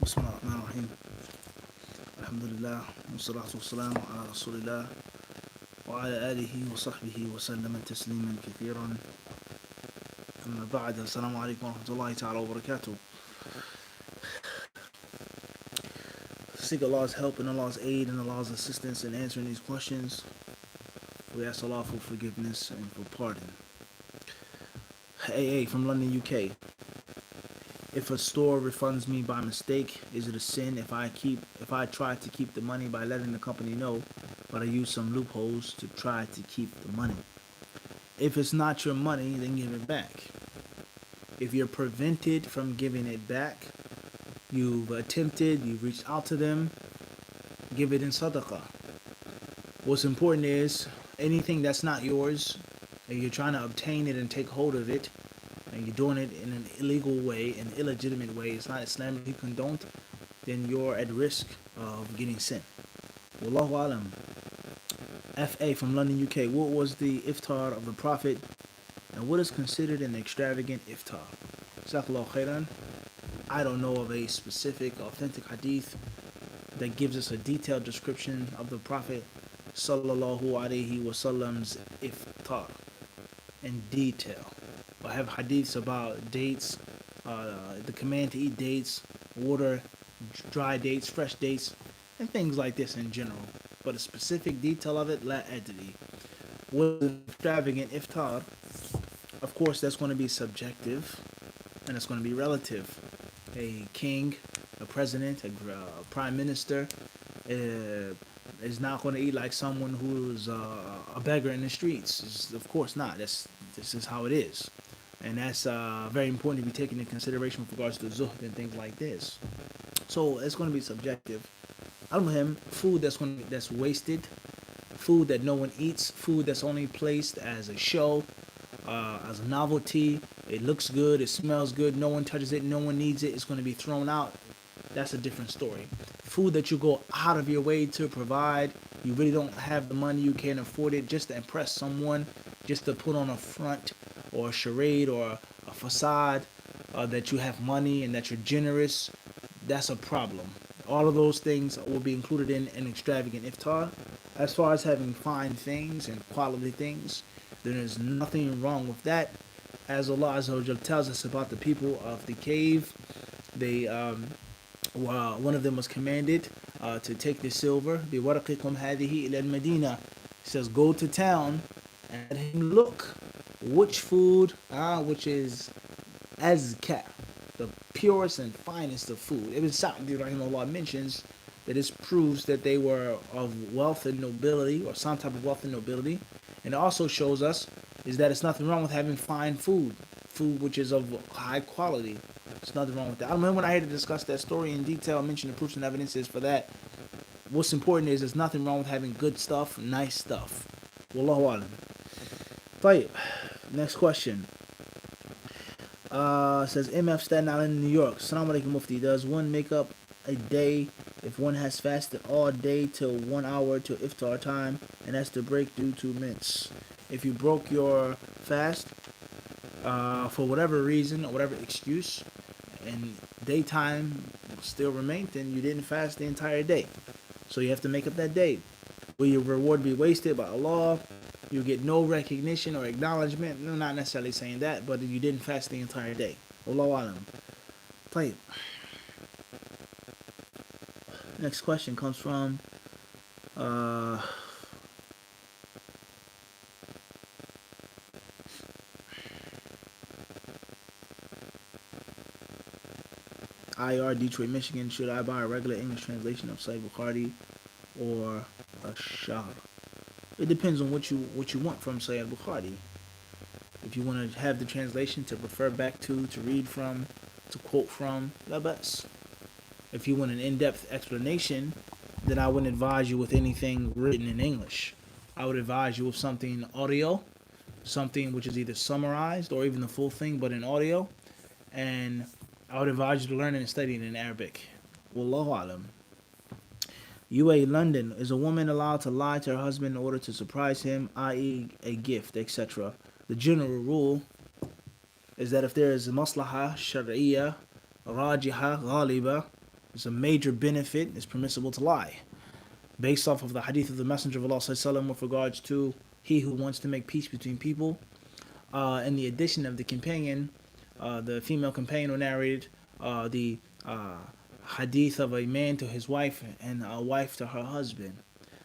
بسم الله الرحمن الرحيم. الحمد لله والصلاة والسلام على رسول الله وعلى آله وصحبه وسلم تسليما كثيرا. أما بعد, السلام عليكم ورحمة الله تعالى وبركاته. Seek Allah's help and Allah's aid and Allah's assistance in answering these questions. We ask Allah for forgiveness and for pardon. AA from London, UK. If a store refunds me by mistake, is it a sin if I try to keep the money by letting the company know, but I use some loopholes to try to keep the money? If it's not your money, then give it back. If you're prevented from giving it back, you've reached out to them, give it in sadaqah. What's important is anything that's not yours, and you're trying to obtain it and take hold of it, and you're doing it in an illegal way, an illegitimate way, it's not Islamically condoned, then you're at risk of getting sent. Wallahu alam. FA from London, UK. What was the iftar of the Prophet, and what is considered an extravagant iftar? Jazakallahu khairan. I don't know of a specific authentic hadith that gives us a detailed description of the Prophet sallallahu alaihi wasallam's iftar in detail. I have hadiths about dates, the command to eat dates, water, dry dates, fresh dates, and things like this in general. But a specific detail of it, la adri. What is extravagant iftar? Of course, that's going to be subjective, and it's going to be relative. A king, a president, a prime minister is not going to eat like someone who's a beggar in the streets. Of course not. This is how it is. And that's very important to be taken into consideration with regards to zuhd and things like this. So it's going to be subjective. Al-Muhim, food that's wasted, food that no one eats, food that's only placed as a show, as a novelty. It looks good, it smells good, no one touches it, no one needs it, it's going to be thrown out. That's a different story. Food that you go out of your way to provide, you really don't have the money, you can't afford it, just to impress someone, just to put on a front or a charade or a facade that you have money and that you're generous, that's a problem. All of those things will be included in an extravagant iftar. As far as having fine things and quality things, there is nothing wrong with that. As Allah Azza wa Jalla tells us about the people of the cave, one of them was commanded to take the silver. بِوَرَقِكُمْ هَذِهِ إِلَى الْمَدِينَةِ. He says, go to town and let him look which food, which is azka, the purest and finest of food. Ibn Sa'di rahimahullah mentions that this proves that they were of wealth and nobility, or some type of wealth and nobility. And it also shows us is that it's nothing wrong with having fine food which is of high quality. There's nothing wrong with that. I remember when I had to discuss that story in detail, mention the proofs and evidences for that. What's important is there's nothing wrong with having good stuff, nice stuff. Wallahu alam. Tayyib. Next question. Says MF Staten Island, New York. Assalamu alaikum Mufti. Does one make up a day if one has fasted all day till 1 hour till iftar time and has to break due to mints? If you broke your fast for whatever reason or whatever excuse and daytime still remained, then you didn't fast the entire day. So you have to make up that day. Will your reward be wasted by Allah? You get no recognition or acknowledgement. No, not necessarily saying that, but you didn't fast the entire day. Wallahu alam. Play. Next question comes from IR, Detroit, Michigan. Should I buy a regular English translation of Sahih Bukhari or a Shahr? It depends on what you want from Sahih Bukhari. If you want to have the translation to refer back to read from, to quote from, la bas. If you want an in-depth explanation, then I wouldn't advise you with anything written in English. I would advise you with something audio, something which is either summarized or even the full thing, but in audio. And I would advise you to learn and study it in Arabic. Wallahu alam. UA London. Is a woman allowed to lie to her husband in order to surprise him, i.e. a gift, etc.? The general rule is that if there is maslaha, shar'iyya, rajiha, ghaliba, It's a major benefit. It's permissible to lie. Based off of the hadith of the Messenger of Allah sallallahu with regards to he who wants to make peace between people, and the addition of the companion, the female companion who narrated the hadith of a man to his wife and a wife to her husband.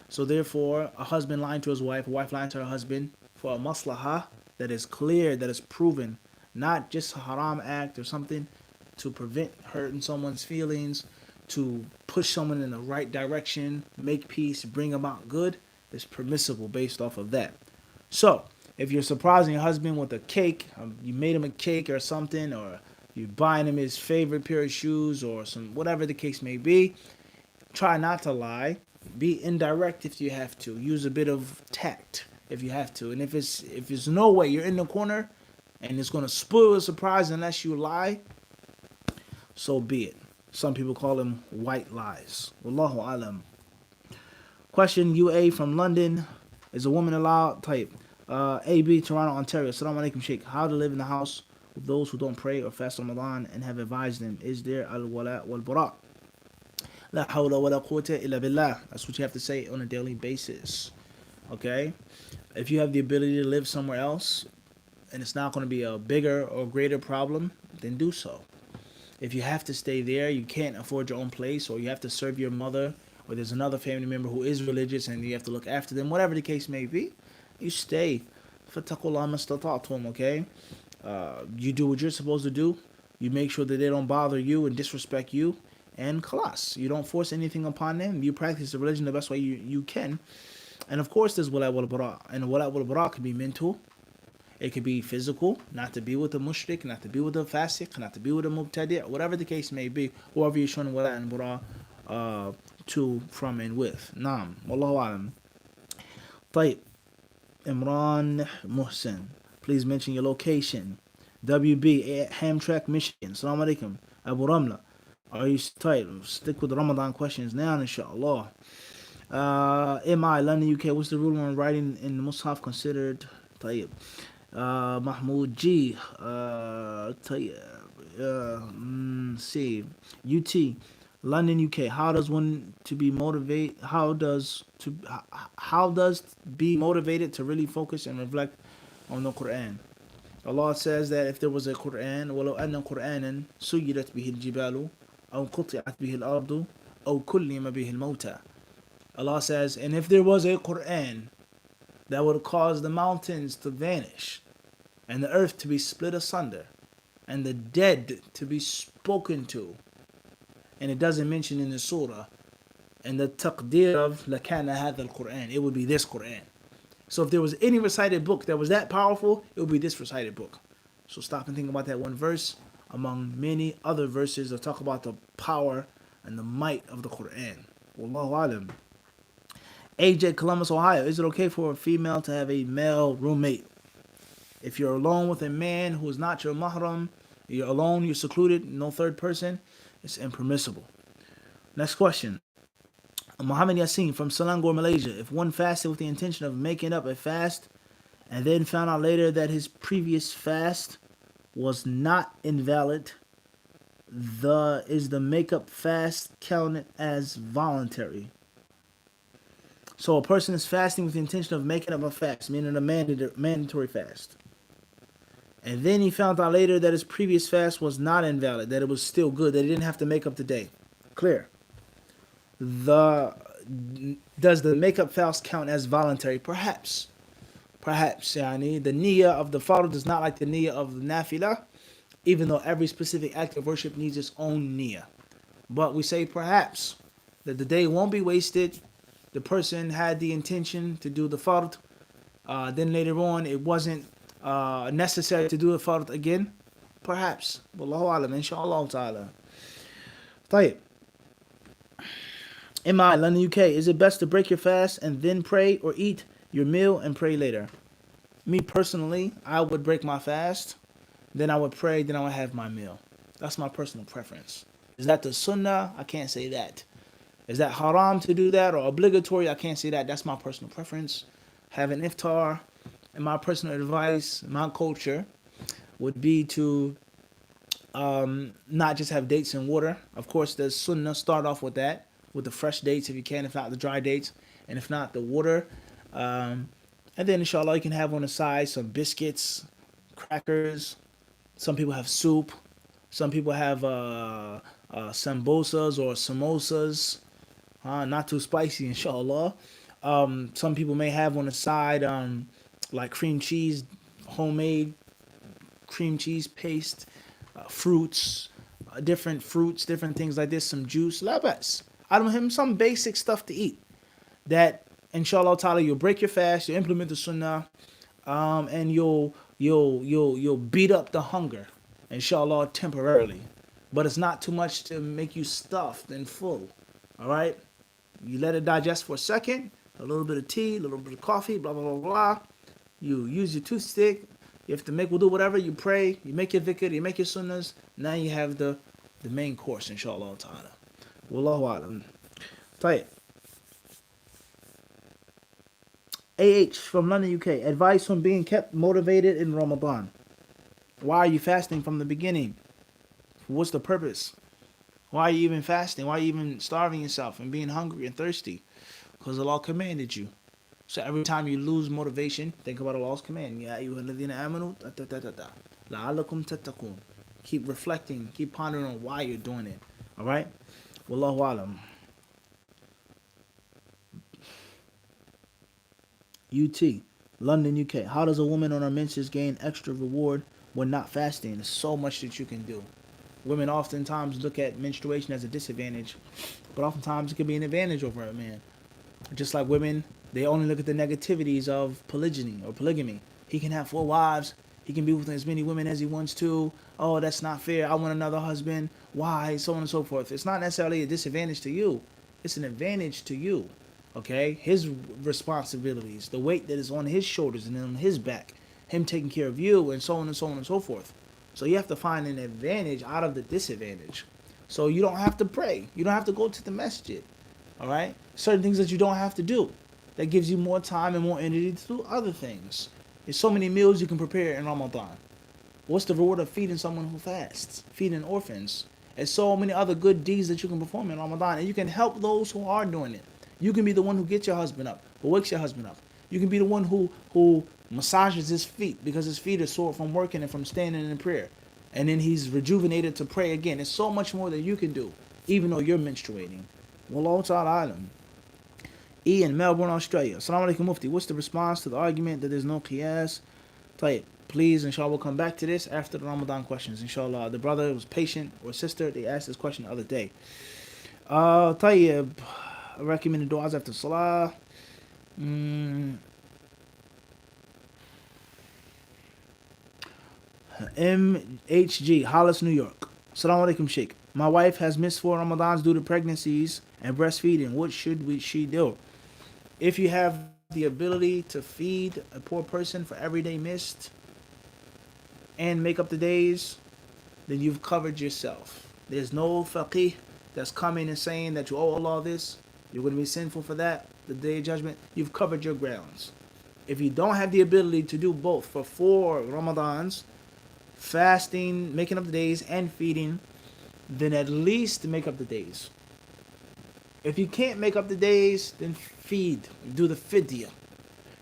So therefore, a husband lying to his wife, a wife lying to her husband for a maslahah that is clear, that is proven, not just a haram act or something to prevent hurting someone's feelings, to push someone in the right direction, make peace, bring about good, is permissible based off of that. So, if you're surprising your husband with a cake, you made him a cake or something, or you're buying him his favorite pair of shoes or some whatever the case may be, try not to lie. Be indirect if you have to. Use a bit of tact if you have to. And if it's no way, you're in the corner and it's going to spoil a surprise unless you lie, so be it. Some people call them white lies. Wallahu alam. Question UA from London. Is a woman allowed? Type. AB, Toronto, Ontario. Assalamu alaikum, Sheikh. How to live in the house with those who don't pray or fast Ramadan and have advised them. Is there al-wala wal-bara? La hawla wa la quwwata illa billah. That's what you have to say on a daily basis. Okay? If you have the ability to live somewhere else and it's not going to be a bigger or greater problem, then do so. If you have to stay there, you can't afford your own place, or you have to serve your mother, or there's another family member who is religious and you have to look after them, whatever the case may be, you stay. Fattakullah mastata'tum, okay? You do what you're supposed to do. You make sure that they don't bother you and disrespect you, and khalas. You don't force anything upon them. You practice the religion the best way you can. And of course, there's wala wal bara. And wala wal bara can be mental. It could be physical, not to be with a mushrik, not to be with a fasiq, not to be with a mubtadi', whatever the case may be, whoever you're showing wala and bara to, from, and with. Naam. Wallahu alam. Tayyib. Imran Muhsin. Please mention your location. WB, Hamtramck, Michigan. Assalamu alaikum. Abu Ramla. Are you tight? Stick with the Ramadan questions now, inshallah. MI, London, UK. What's the rule on writing in the Mus'haf considered? Tayyib. Mahmoud G. C. UT, London, UK. How does one to be motivated? How does be motivated to really focus and reflect on the Quran? Allah says that if there was a Quran, وَلَوْ أَنَّ قُرْآنًا سُيِّرَتْ بِهِ الْجِبَالُ أَوْ قُطِعَتْ بِهِ الْأَرْضُ أَوْ كُلِّمَ بِهِ الْمَوْتَى. Allah says, and if there was a Quran that would cause the mountains to vanish and the earth to be split asunder and the dead to be spoken to, and it doesn't mention in the surah, and the taqdeer of لَكَانَ هَذَا الْقُرْآن, it would be this Quran. So if there was any recited book that was that powerful, it would be this recited book. So stop and think about that one verse among many other verses that talk about the power and the might of the Quran. Wallahu alam. AJ, Columbus, Ohio. Is it okay for a female to have a male roommate? If you're alone with a man who is not your mahram, you're alone, you're secluded, no third person, it's impermissible. Next question. Muhammad Yassin from Selangor, Malaysia. If one fasted with the intention of making up a fast and then found out later that his previous fast was not invalid, is the makeup fast counted as voluntary? So a person is fasting with the intention of making up a fast, meaning a mandatory fast. And then he found out later that his previous fast was not invalid, that it was still good, that he didn't have to make up the day. Clear. Does the makeup fast count as voluntary? Perhaps. Yani, the niyyah of the fard is not like the niyyah of the nafilah, even though every specific act of worship needs its own niyyah. But we say perhaps that the day won't be wasted. The person had the intention to do the fard, then later on it wasn't necessary to do the fard again. Perhaps. Wallahu alam, inshallah ta'ala. Tayyib. MI, London, UK. Is it best to break your fast and then pray, or eat your meal and pray later? Me personally, I would break my fast, then I would pray, then I would have my meal. That's my personal preference. Is that the sunnah? I can't say that. Is that haram to do that or obligatory? I can't say that. That's my personal preference. Having iftar, and my personal advice, my culture, would be to Not just have dates and water. Of course, the sunnah start off with that, with the fresh dates if you can, if not the dry dates, and if not the water. Um, and then inshallah you can have on the side some biscuits, crackers. Some people have soup. Some people have sambosas or samosas. Not too spicy, inshallah. Some people may have on the side like cream cheese, homemade cream cheese paste, fruits, different things like this, some juice, labas. I don't have some basic stuff to eat that, inshallah ta'ala, you'll break your fast, you'll implement the sunnah, and you'll beat up the hunger, inshallah, temporarily. But it's not too much to make you stuffed and full. All right? You let it digest for a second, a little bit of tea, a little bit of coffee, blah, blah, blah, blah. You use your toothstick. You have to make wudu, whatever. You pray. You make your dhikr. You make your sunnahs. Now you have the main course, inshallah ta'ala. Wallahu alam. Tayyip. AH from London, UK. Advice on being kept motivated in Ramadan. Why are you fasting from the beginning? What's the purpose? Why are you even fasting? Why are you even starving yourself and being hungry and thirsty? Because Allah commanded you. So every time you lose motivation, think about Allah's command. Ya ayyuhalladhina amanu la'allakum tattaqun. Keep reflecting, keep pondering on why you're doing it. All right? Wallahu alam. UT, London, UK. How does a woman on her menses gain extra reward when not fasting? There's so much that you can do. Women oftentimes look at menstruation as a disadvantage, but oftentimes it can be an advantage over a man. Just like women, they only look at the negativities of polygyny or polygamy. He can have 4 wives. He can be with as many women as he wants to. Oh, that's not fair. I want another husband. Why? So on and so forth. It's not necessarily a disadvantage to you. It's an advantage to you. Okay? His responsibilities, the weight that is on his shoulders and on his back, him taking care of you, and so on and so on and so forth. So you have to find an advantage out of the disadvantage. So you don't have to pray. You don't have to go to the masjid. All right? Certain things that you don't have to do. That gives you more time and more energy to do other things. There's so many meals you can prepare in Ramadan. What's the reward of feeding someone who fasts? Feeding orphans. There's so many other good deeds that you can perform in Ramadan. And you can help those who are doing it. You can be the one who gets your husband up, who wakes your husband up. You can be the one who massages his feet because his feet are sore from working and from standing in prayer. And then he's rejuvenated to pray again. There's so much more that you can do, even though you're menstruating. Wallahu ta'ala alam. Ian, Melbourne, Australia. Assalamu alaikum mufti. What's the response to the argument that there's no qiyas? Tayyip. Please, inshallah, we'll come back to this after the Ramadan questions. Inshallah, the brother was patient, or sister, they asked this question the other day. Tayyib. I recommend the du'as after salah. MHG, Hollis, New York. Assalamu alaikum, Sheikh. My wife has missed 4 Ramadans due to pregnancies and breastfeeding. What should she do? If you have the ability to feed a poor person for every day missed and make up the days, then you've covered yourself. There's no faqih that's coming and saying that you owe Allah this. You're going to be sinful for that. The day of judgment, you've covered your grounds. If you don't have the ability to do both for 4 Ramadans, fasting, making up the days, and feeding, then at least make up the days. If you can't make up the days, then feed. Do the fidya.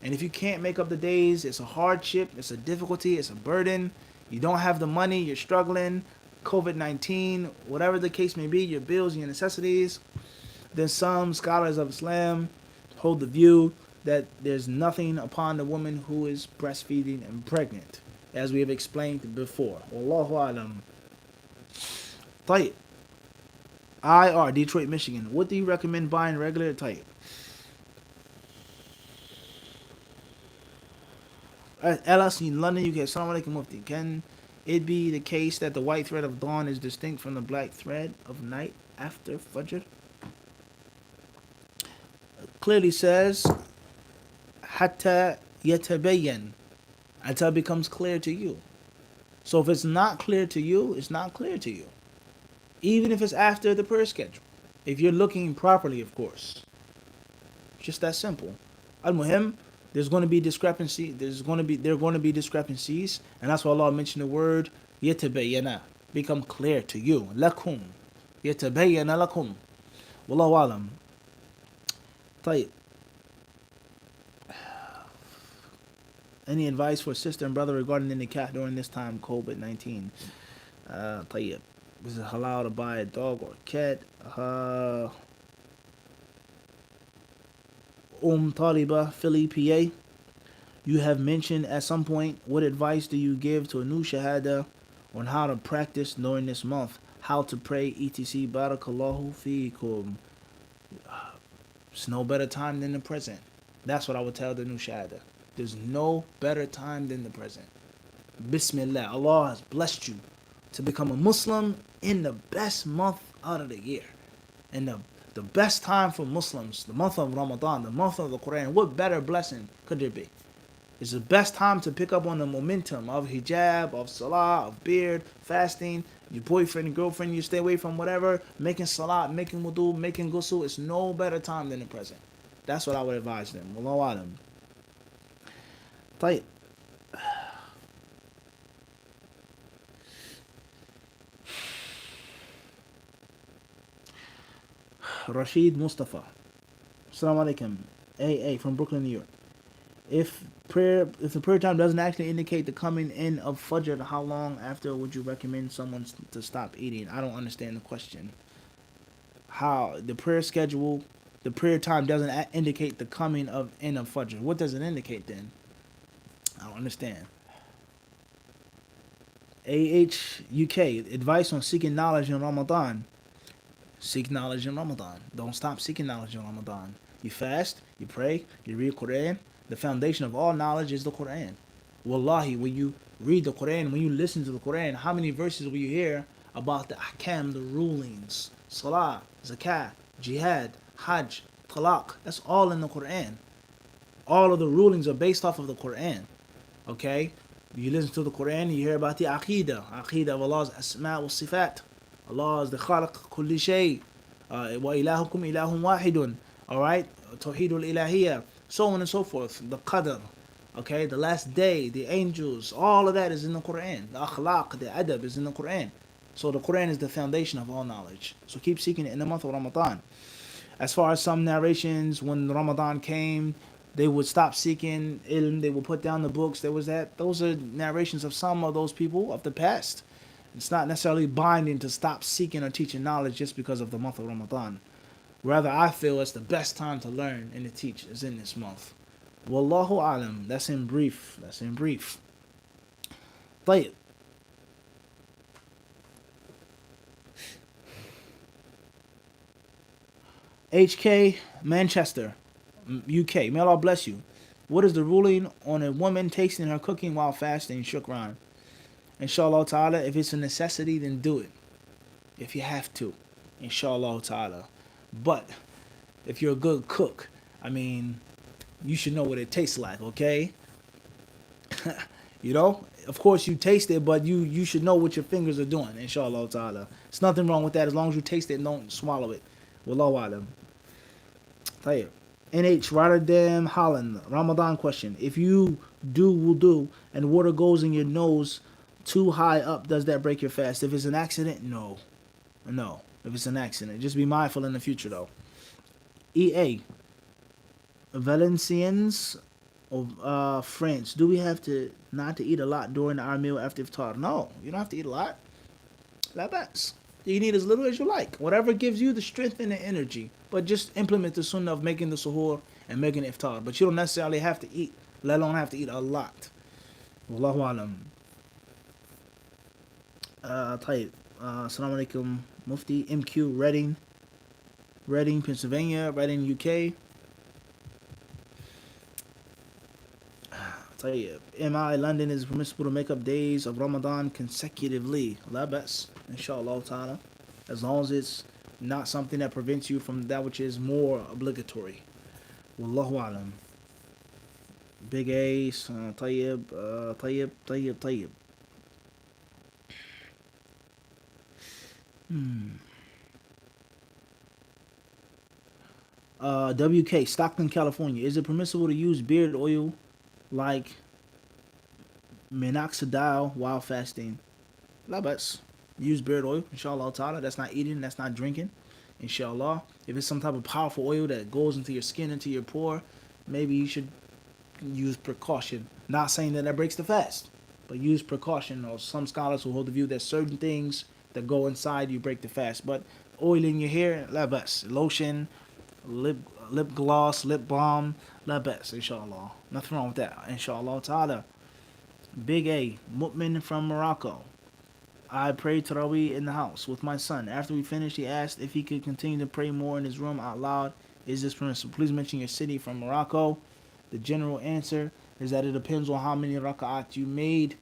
And if you can't make up the days, it's a hardship, it's a difficulty, it's a burden. You don't have the money, you're struggling, COVID-19, whatever the case may be, your bills, your necessities. Then some scholars of Islam hold the view that there's nothing upon the woman who is breastfeeding and pregnant, as we have explained before. Wallahu alam. Tayyip. IR, Detroit, Michigan. What do you recommend buying regular? Tayyip. LSE, London, UK. Assalamu alaikum mufti. Can it be the case that the white thread of dawn is distinct from the black thread of night after Fajr? Clearly says, Hatta yatabayyan, until it becomes clear to you. So if it's not clear to you, it's not clear to you. Even if it's after the prayer schedule. If you're looking properly, of course. Just that simple. Al-Muhim, there's going to be discrepancy. There are going to be discrepancies. And that's why Allah mentioned the word yatabayyana. become clear to you. لكم يتبين لكم والله أعلم. طيب. Any advice for sister and brother regarding the nikah during this time, COVID-19? طيب. Is it halal to buy a dog or a cat? Taliba, Philly, PA. You have mentioned at some point, what advice do you give to a new shahada on how to practice during this month? How to pray, etc. Barakallahu feekum. There's no better time than the present. That's what I would tell the new shahada. There's no better time than the present. Bismillah. Allah has blessed you to become a Muslim in the best month out of the year. And the best time for Muslims, the month of Ramadan, the month of the Quran. What better blessing could there be? It's the best time to pick up on the momentum of hijab, of salah, of beard, fasting. Your boyfriend, your girlfriend, you stay away from whatever, making salah, making wudu, making ghusl. It's no better time than the present. That's what I would advise them. Wallahu alam. طيب. Rashid Mustafa. Assalamu alaikum. AA from Brooklyn, New York. If the prayer time doesn't actually indicate the coming in of Fajr, how long after would you recommend someone to stop eating? I don't understand the question. How the prayer schedule, the prayer time doesn't indicate the coming of in of Fajr. What does it indicate then? I don't understand. AHUK, advice on seeking knowledge in Ramadan. Seek knowledge in Ramadan. Don't stop seeking knowledge in Ramadan. You fast, you pray, you read Quran. The foundation of all knowledge is the Quran. Wallahi, when you read the Quran, when you listen to the Quran, how many verses will you hear about the ahkam, the rulings, salah, zakah, jihad, hajj, talaq? That's all in the Quran. All of the rulings are based off of the Quran. Okay? You listen to the Quran, you hear about the aqidah of Allah's asma wa sifat. Allah is the khalaq kulli shay. Wa ilahukum ilahun wahidun. Alright? Tawheedul ilahiyya. So on and so forth. The qadr. Okay? The last day, the angels, all of that is in the Quran. The akhlaq, the adab is in the Quran. So the Quran is the foundation of all knowledge. So keep seeking it in the month of Ramadan. As far as some narrations, when Ramadan came, they would stop seeking ilm, they would put down the books. There was that. Those are narrations of some of those people of the past. It's not necessarily binding to stop seeking or teaching knowledge just because of the month of Ramadan. Rather, I feel it's the best time to learn and to teach is in this month. Wallahu alam. That's in brief. طيب. HK, Manchester, UK. May Allah bless you. What is the ruling on a woman tasting her cooking while fasting? Shukran. Inshallah ta'ala, if it's a necessity, then do it. If you have to. Inshallah ta'ala. But if you're a good cook, I mean, you should know what it tastes like, okay? You know? Of course you taste it, but you should know what your fingers are doing, inshallah ta'ala. There's nothing wrong with that as long as you taste it and don't swallow it. Wallahu alam. طيب. NH Rotterdam, Holland. Ramadan question. If you do wudu and water goes in your nose too high up, does that break your fast? If it's an accident, no. No. If it's an accident. Just be mindful in the future though. EA. Valencians of France. Do we have to not to eat a lot during our meal after iftar? No. You don't have to eat a lot. La bas. You can eat as little as you like. Whatever gives you the strength and the energy. But just implement the sunnah of making the suhoor and making iftar. But you don't necessarily have to eat, let alone have to eat a lot. Wallahu alam. طيب. Assalamu alaikum. Mufti MQ Reading, Pennsylvania, Reading, UK. طيب. MI London, is permissible to make up days of Ramadan consecutively. La bas. Inshallah ta'ala. As long as it's not something that prevents you from that which is more obligatory. Wallahu alam. Big Ace, طيب. WK, Stockton, California. Is it permissible to use beard oil like minoxidil while fasting? La bas. use beard oil, inshallah ta'ala. That's not eating, that's not drinking, inshallah. If it's some type of powerful oil that goes into your skin, into your pore, maybe you should use precaution. Not saying that breaks the fast, but use precaution. Or some scholars will hold the view that certain things that go inside you break the fast. But oil in your hair, la bas. Lotion, lip gloss, lip balm, la bas, inshallah. Nothing wrong with that, inshallah ta'ala. Big A, Mu'min from Morocco. I prayed Tarawih in the house with my son. After we finished, he asked if he could continue to pray more in his room out loud. Is this permissible? Please mention your city from Morocco. The general answer is that it depends on how many raka'at you made.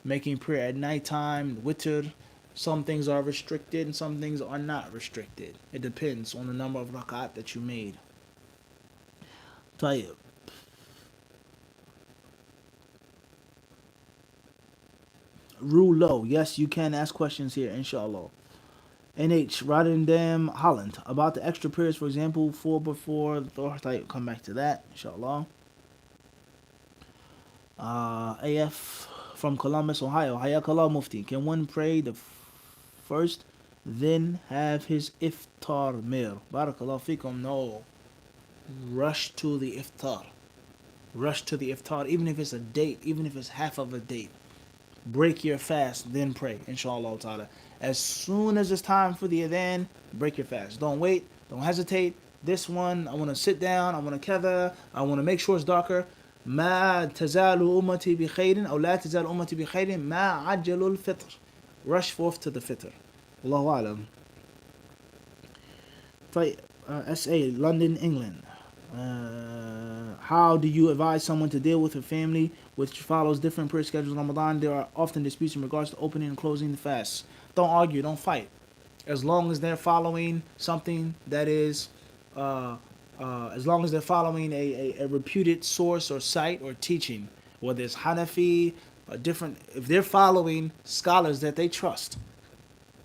Making prayer at nighttime, witr, some things are restricted and some things are not restricted. It depends on the number of raka'at that you made. Tayyib. Rule low. Yes, you can ask questions here, inshallah. NH, Rotterdam, Holland. About the extra prayers, for example, 4 before the Tayyib. Come back to that, inshallah. AF from Columbus, Ohio. Hayakallah Mufti. Can one pray the first, then have his iftar meal? Barakallah fikum. No. Rush to the iftar. Rush to the iftar, even if it's a date, even if it's half of a date. Break your fast, then pray, inshallah ta'ala. As soon as it's time for the adhan, break your fast. Don't wait, don't hesitate. This one, I want to sit down, I want to katha, I want to make sure it's darker. ما تزال أمتي بخير أو لا تزال أمتي بخير ما عجلوا الفطر. Rush forth to the fitr. Allahu alam. SA, London, England. How do you advise someone to deal with a family which follows different prayer schedules in Ramadan? There are often disputes in regards to opening and closing the fast. Don't argue, don't fight. As long as they're following something that is, as long as they're following a reputed source or site or teaching, whether it's Hanafi or different, if they're following scholars that they trust,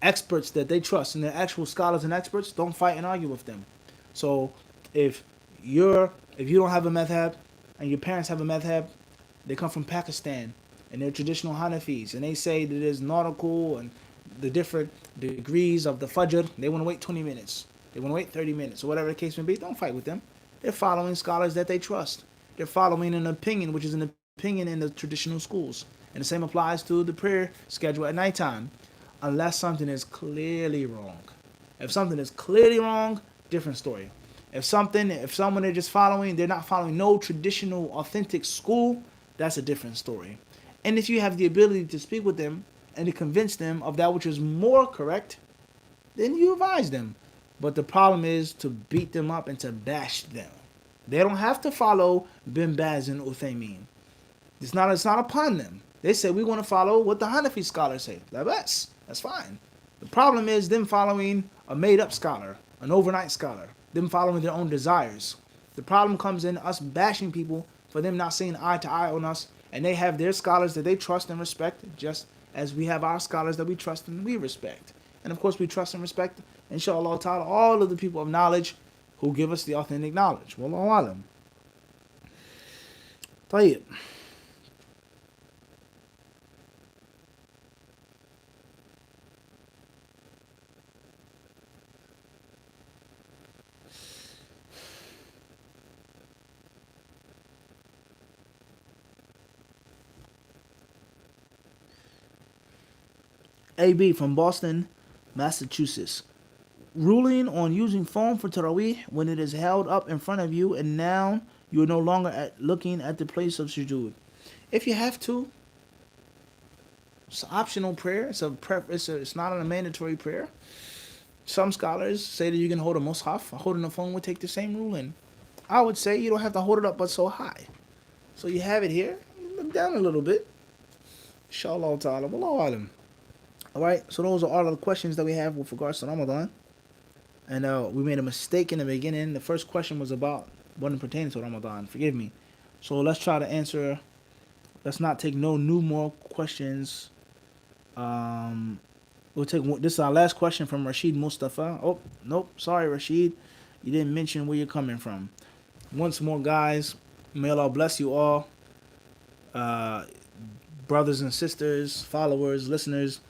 experts that they trust, and they're actual scholars and experts, don't fight and argue with them. So if you don't have a madhab and your parents have a madhab, they come from Pakistan and they're traditional Hanafis and they say that there's nautical and the different degrees of the Fajr, they want to wait 20 minutes, they want to wait 30 minutes, or whatever the case may be. Don't fight with them. They're following scholars that they trust. They're following an opinion, which is an opinion in the traditional schools. And the same applies to the prayer schedule at nighttime, unless something is clearly wrong. If something is clearly wrong, different story. If someone they're just following, they're not following no traditional, authentic school, that's a different story. And if you have the ability to speak with them and to convince them of that which is more correct, then you advise them. But the problem is to beat them up and to bash them. They don't have to follow Bin Baz and Uthaymeen. It's not upon them. They say we want to follow what the Hanafi scholars say. That's fine. The problem is them following a made-up scholar, an overnight scholar, them following their own desires. The problem comes in us bashing people for them not seeing eye to eye on us, and they have their scholars that they trust and respect, just as we have our scholars that we trust and we respect. And of course we trust and respect, inshallah ta'ala, all of the people of knowledge who give us the authentic knowledge. Wallahu alam. Tayyib. AB from Boston, Massachusetts. Ruling on using phone for Tarawih when it is held up in front of you and now you are no longer looking at the place of sujood. If you have to, it's an optional prayer. It's not a mandatory prayer. Some scholars say that you can hold a mushaf. Holding a phone would take the same ruling. I would say you don't have to hold it up but so high. So you have it here. Look down a little bit. Inshallah ta'ala. Wallahu alam. Alright, so those are all of the questions that we have with regards to Ramadan. And we made a mistake in the beginning. The first question wasn't pertaining to Ramadan. Forgive me. So let's try to answer. Let's not take no more questions. We'll take this is our last question from Rashid Mustafa. Oh, nope. Sorry, Rashid. You didn't mention where you're coming from. Once more, guys, may Allah bless you all. Brothers and sisters, followers, listeners,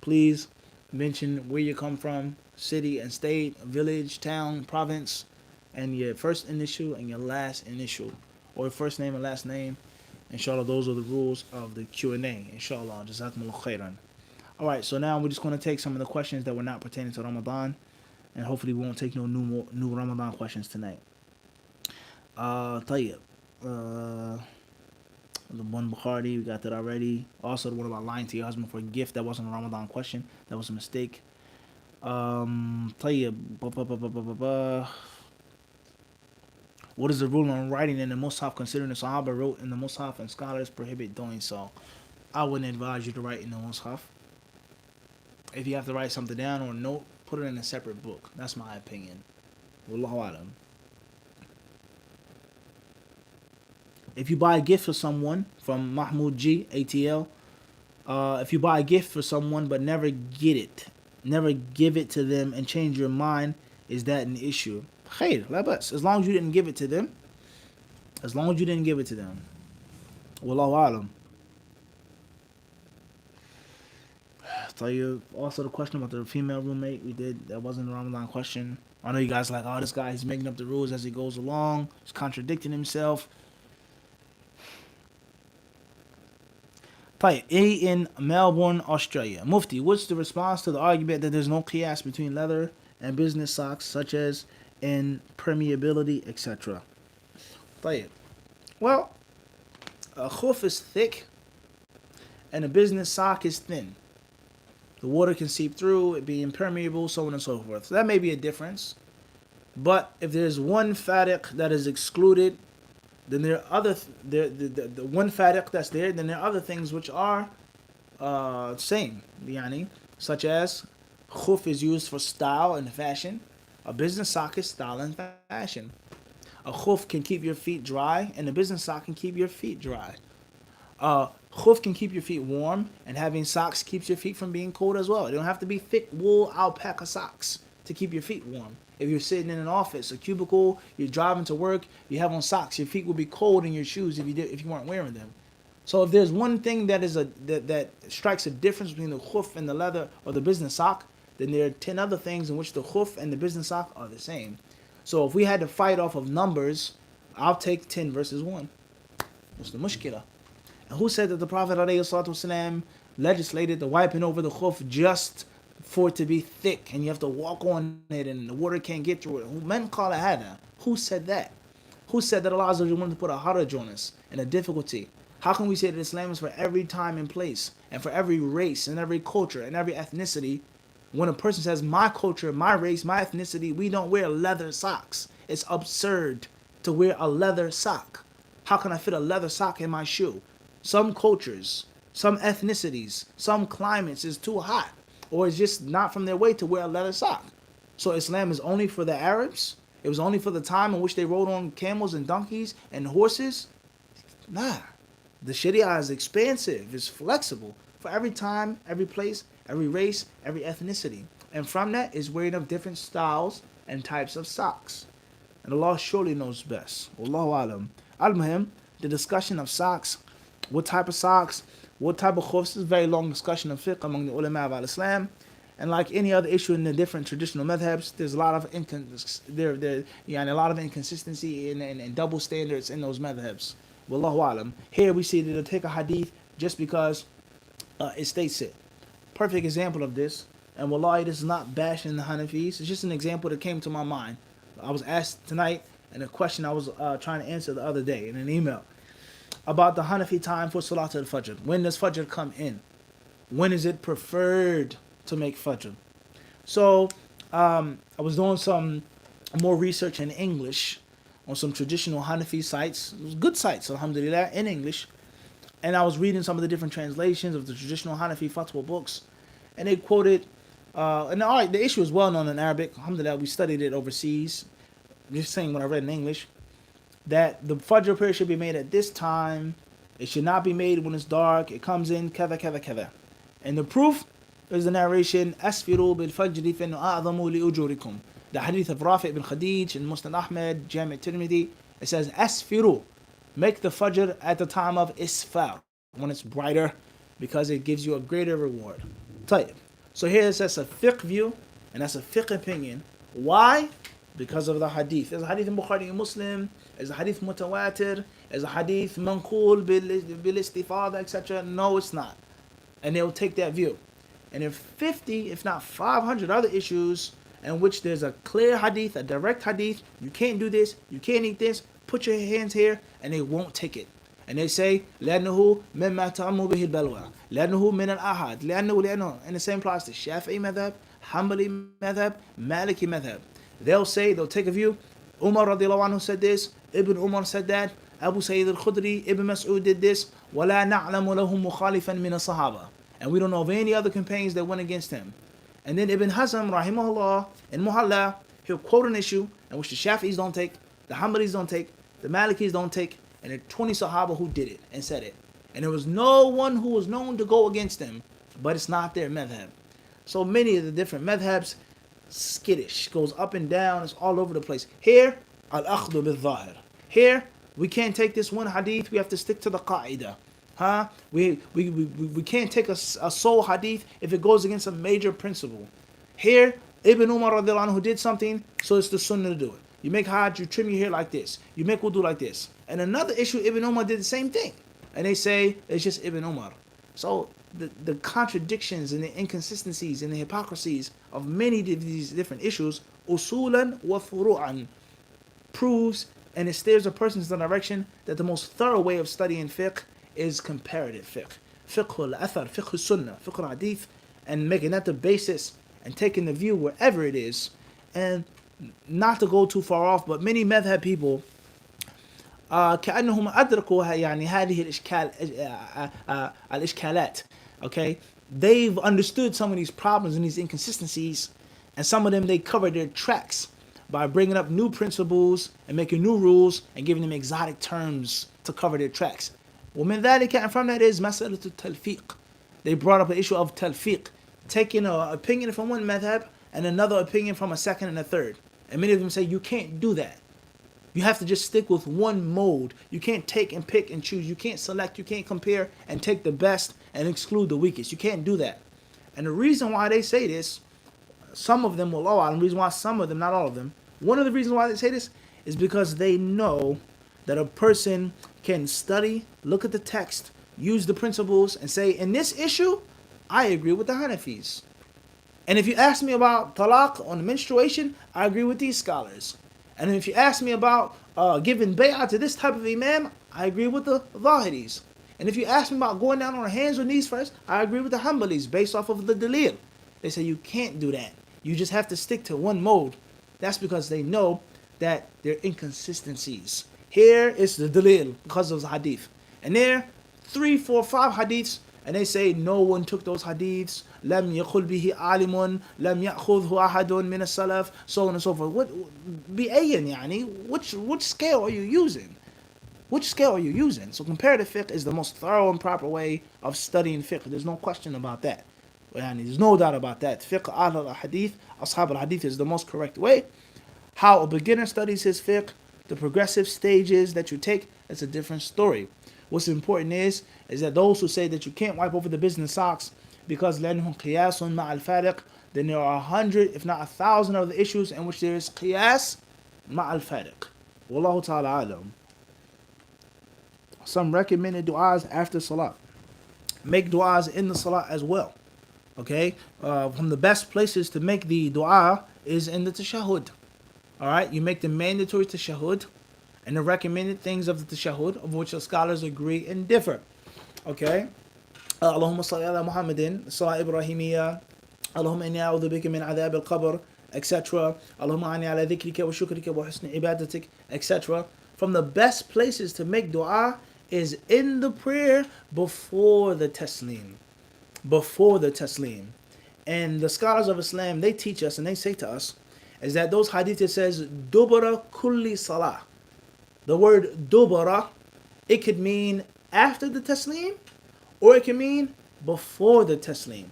please Mention where you come from, city and state, village, town, province, and your first initial and your last initial, or first name and last name. Inshallah, those are the rules of the Q&A. Inshallah, jazakumullah khairan. All right, so now we're just going to take some of the questions that were not pertaining to Ramadan, and hopefully we won't take no new Ramadan questions tonight. طيب. The one Bukhari, we got that already. Also, the one about lying to your husband for a gift. That wasn't a Ramadan question. That was a mistake. طيب. What is the rule on writing in the Mus'haf considering the Sahaba wrote in the Mus'haf and scholars prohibit doing so? I wouldn't advise you to write in the Mus'haf. If you have to write something down or a note, put it in a separate book. That's my opinion. Wallahu alam. If you buy a gift for someone, from Mahmoud G, ATL, if you buy a gift for someone but never get it, never give it to them and change your mind, is that an issue? Khair, la bas. As long as you didn't give it to them. As long as you didn't give it to them. Wallahu alam. Also the question about the female roommate, we did, that wasn't a Ramadan question. I know you guys are like, oh, this guy, he's making up the rules as he goes along. He's contradicting himself. A in Melbourne, Australia. Mufti, what's the response to the argument that there's no qiyas between leather and business socks, such as in permeability, etc.? Well, a khuf is thick and a business sock is thin. The water can seep through, it be impermeable, so on and so forth. So that may be a difference. But if there's one fadiq that is excluded, then there are other the one fadiq that's there, then there are other things which are same, yani, such as khuf is used for style and fashion. A business sock is style and fashion. A khuf can keep your feet dry, and a business sock can keep your feet dry. Khuf can keep your feet warm, and having socks keeps your feet from being cold as well. They don't have to be thick wool alpaca socks to keep your feet warm. If you're sitting in an office, a cubicle, you're driving to work, you have on socks, your feet will be cold in your shoes if you weren't wearing them. So if there's one thing that is that strikes a difference between the khuf and the leather or the business sock, then there are 10 other things in which the khuf and the business sock are the same. So if we had to fight off of numbers, I'll take 10 versus 1. What's the mushkila? And who said that the Prophet ﷺ legislated the wiping over the khuf just for it to be thick and you have to walk on it and the water can't get through it? Men call it hada. Who said that? Who said that Allah wanted to put a haraj on us and a difficulty? How can we say that Islam is for every time and place and for every race and every culture and every ethnicity when a person says my culture, my race, my ethnicity, we don't wear leather socks? It's absurd to wear a leather sock. How can I fit a leather sock in my shoe? Some cultures, some ethnicities, some climates is too hot, or it's just not from their way to wear a leather sock. So Islam is only for the Arabs? It was only for the time in which they rode on camels and donkeys and horses? Nah. The Sharia is expansive, it's flexible for every time, every place, every race, every ethnicity. And from that is wearing of different styles and types of socks. And Allah surely knows best. Wallahu alam. Al-Muhim, the discussion of socks, what type of socks, what type of khufs, is a very long discussion of fiqh among the ulama of Islam. And like any other issue in the different traditional madhabs, there's a lot of a lot of inconsistency and double standards in those madhabs. Wallahu alam. Here we see that they'll take a hadith just because it states it. Perfect example of this, and wallahi, this is not bashing the Hanafis, it's just an example that came to my mind. I was asked tonight, and a question I was trying to answer the other day in an email about the Hanafi time for Salat al-Fajr. When does Fajr come in? When is it preferred to make Fajr? So I was doing some more research in English on some traditional Hanafi sites. It was good sites, alhamdulillah, in English. And I was reading some of the different translations of the traditional Hanafi fatwa books. And they quoted, and all right, the issue is well known in Arabic. Alhamdulillah, we studied it overseas. Just saying what I read in English, that the Fajr prayer should be made at this time. It should not be made when it's dark. It comes in kada kada kada. And the proof is the narration, Asfiru bil fajri fa a'zamu li ujurikum. The hadith of Rafi' bin Khadij and Musnad Ahmad, Jami' Tirmidhi. It says, Asfiru, make the Fajr at the time of Isfar, when it's brighter, because it gives you a greater reward. So here it says a fiqh view, and that's a fiqh opinion. Why? Because of the hadith. There's a hadith in Bukhari and Muslim, there's a hadith mutawatir, there's a hadith manqul bil istifada, etc. No, it's not. And they'll take that view. And if 50, if not 500 other issues in which there's a clear hadith, a direct hadith, you can't do this, you can't eat this, put your hands here, and they won't take it. And they say, لأنه مما تعم به البلوى لأنه من الأحد لأنه and the same applies to Shafi'i madhab, Hanbali madhab, Maliki madhab. They'll take a view, Umar radiallahu anhu said this, Ibn Umar said that, Abu Sayyid al-Khudri, Ibn Mas'ud did this, وَلَا نَعْلَمُ لَهُمْ مُخَالِفًا مِنَ الصَّحَابَةِ. And we don't know of any other companions that went against him. And then Ibn Hazm, rahimahullah, in Muhalla, he'll quote an issue in which the Shafi'is don't take, the Hanbalis don't take, the Malikis don't take, and there are 20 Sahaba who did it and said it. And there was no one who was known to go against them, but it's not their madhab. So many of the different madhabs, skittish, goes up and down, it's all over the place. Here, al-akhdhu bil-zahir. Here, we can't take this one hadith, we have to stick to the qa'idah. We can't take a sole hadith if it goes against a major principle. Here, Ibn Umar radiallahu anhu did something, so it's the sunnah to do it. You make hajj, you trim your hair like this. You make wudu like this. And another issue, Ibn Umar did the same thing. And they say it's just Ibn Umar. So the contradictions and the inconsistencies and the hypocrisies of many of these different issues, usulan wa furu'an, proves and it steers a person in the direction that the most thorough way of studying fiqh is comparative fiqh. Fiqh al-athar, fiqh al-sunnah, fiqh al-hadith, and making that the basis and taking the view wherever it is. And not to go too far off, but many madhab people كأنهم أدركوا يعني هذه الإشكالات. Okay, they've understood some of these problems and these inconsistencies, and some of them they cover their tracks by bringing up new principles and making new rules and giving them exotic terms to cover their tracks. ومن ذلك, and from that is مسألة التلفيق. They brought up the issue of talfiq, taking an opinion from one madhab and another opinion from a second and a third. And many of them say you can't do that. You have to just stick with one mode. You can't take and pick and choose. You can't select, you can't compare and take the best and exclude the weakest. You can't do that. And the reason why they say this, some of them will allow, and the reason why some of them, not all of them, one of the reasons why they say this is because they know that a person can study, look at the text, use the principles, and say, in this issue, I agree with the Hanafis. And if you ask me about talaq on menstruation, I agree with these scholars. And if you ask me about giving bay'ah to this type of imam, I agree with the Zahiris. And if you ask me about going down on our hands or knees first, I agree with the Hanbalis based off of the dalil. They say you can't do that. You just have to stick to one mode. That's because they know that there are inconsistencies. Here is the dalil because of the hadith. And there, 3, 4, 5 hadiths, and they say no one took those hadiths. لم يقل به عالم لم يأخذه أحد من السلف, so on and so forth. What بأين يعني? Which scale are you using? Which scale are you using? So comparative fiqh is the most thorough and proper way of studying fiqh. There's no question about that. There's no doubt about that. Fiqh al-hadith, ashab al-hadith is the most correct way. How a beginner studies his fiqh, the progressive stages that you take, that's a different story. What's important is that those who say that you can't wipe over the business socks because لأنهم قياس مع الفارق, then there are 100, if not 1,000 other issues in which there is قياس مع الفارق. Wallahu ta'ala alam. Some recommended du'as after salah. Make du'as in the salah as well. Okay? From the best places to make the du'a is in the tashahhud. Alright? You make the mandatory tashahhud and the recommended things of the tashahhud, of which the scholars agree and differ. Okay? Allahumma salli ala Muhammadin, salah Ibrahimiyya, Allahumma inni a'udhu bika min adhab al-qabr, etc. Allahumma ani ala dhikrika wa shukrika wa husni ibadatik, etc. From the best places to make dua is in the prayer before the taslim. Before the taslim. And the scholars of Islam, they teach us and they say to us, is that those hadith that says, dubara kulli salah. The word dubara, it could mean after the taslim, or it can mean before the taslim.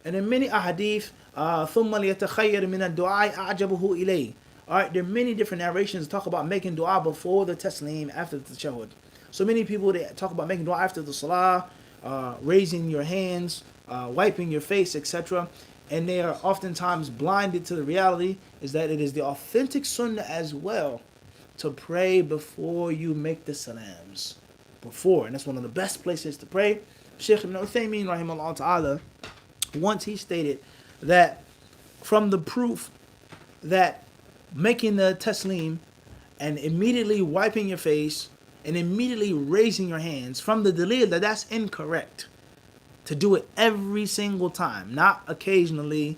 And in many ahadith, ثُمَّ لِيَتَخَيَّرْ مِنَ الدُّعَاءِ أَعْجَبُهُ إِلَيْهِ. Alright, there are many different narrations that talk about making dua before the taslim, after the tashahhud. So many people, they talk about making dua after the salah, raising your hands, wiping your face, etc. and they are oftentimes blinded to the reality, is that it is the authentic sunnah as well to pray before you make the salams. Before, and that's one of the best places to pray. Shaykh Ibn Uthaymeen, rahimahullah ta'ala, once he stated that from the proof that making the taslim and immediately wiping your face and immediately raising your hands, from the dalil that that's incorrect, to do it every single time, not occasionally.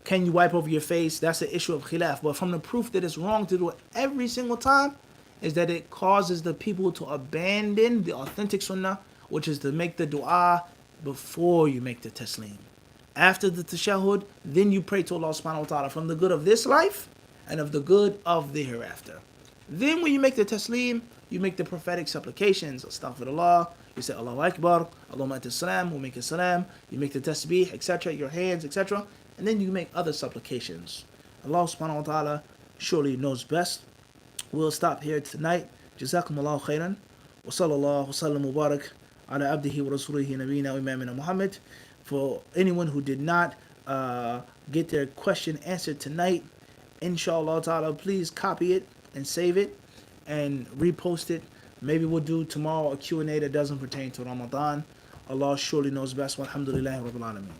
Can you wipe over your face? That's an issue of khilaf. But from the proof that it's wrong to do it every single time, is that it causes the people to abandon the authentic sunnah, which is to make the dua before you make the taslim. After the tashahhud, then you pray to Allah subhanahu wa ta'ala from the good of this life and of the good of the hereafter. Then when you make the taslim, you make the prophetic supplications, astaghfirullah, you say Allahu Akbar, Allahumma anta salam, wa minka salam, you make the tasbih, etc., your hands, etc., and then you make other supplications. Allah subhanahu wa ta'ala surely knows best. We'll stop here tonight. Jazakumullahu khairan. Wa sallallahu wa sallam mubarak ala abdihi wa rasulihi nabiyina wa imamina Muhammad. For anyone who did not get their question answered tonight, inshallah ta'ala, please copy it and save it and repost it. Maybe we'll do tomorrow a Q&A that doesn't pertain to Ramadan. Allah surely knows best. Walhamdulillahi rabbil alameen.